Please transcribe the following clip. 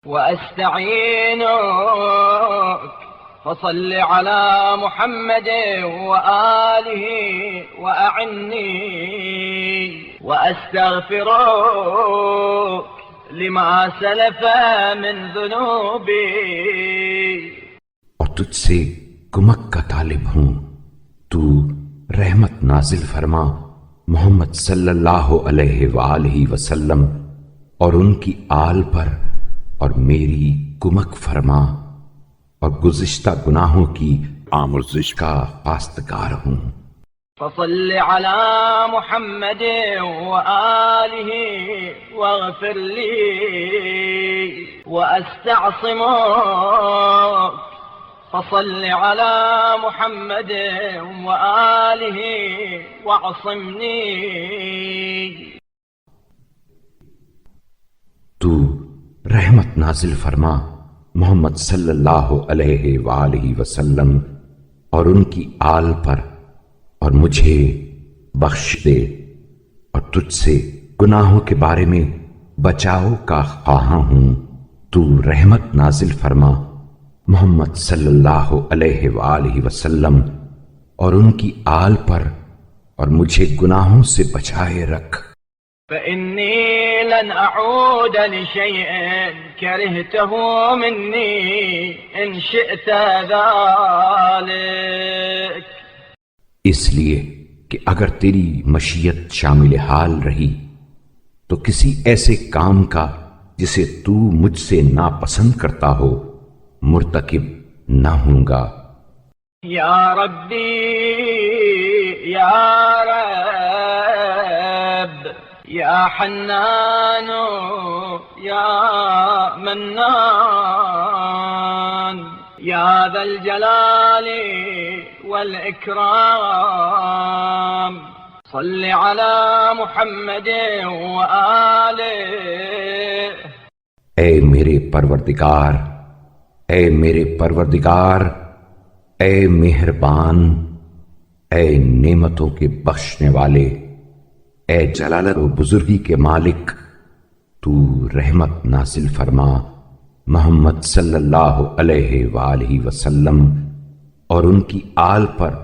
وأستعينك فصل على محمد وآله وأعني وأستغفرك لما سلف من ذنوبي. اور تجھ سے کمک کا طالب ہوں، تو رحمت نازل فرما محمد صلی اللہ علیہ وآلہ وسلم اور ان کی آل پر، اور میری کمک فرما، اور گزشتہ گناہوں کی آمرزش کا پاسدگار ہوں۔ فصل على محمد وآله واغفر لي وأستعصمك. فصل على محمد وآله واعصمني. تو رحمت نازل فرما محمد صلی اللہ علیہ وآلہ وسلم اور ان کی آل پر، اور مجھے بخش دے، اور تجھ سے گناہوں کے بارے میں بچاؤ کا خواہاں ہوں۔ تو رحمت نازل فرما محمد صلی اللہ علیہ وآلہ وسلم اور ان کی آل پر، اور مجھے گناہوں سے بچائے رکھ۔ فإني لن أعود لشيء كرهته مني إن شئت ذلك. اس لیے کہ اگر تیری مشیت شامل حال رہی تو کسی ایسے کام کا جسے تو مجھ سے ناپسند کرتا ہو مرتکب نہ ہوں گا۔ یا ربی یا رب یا حنان یا منان یا ذا الجلال والإكرام. صل على محمد وآله. اے میرے پروردگار، اے میرے پروردگار، اے مہربان، اے نعمتوں کے بخشنے والے، اے جلالت و بزرگی کے مالک، تو رحمت نازل فرما محمد صلی اللہ علیہ وآلہ وسلم اور ان کی آل پر،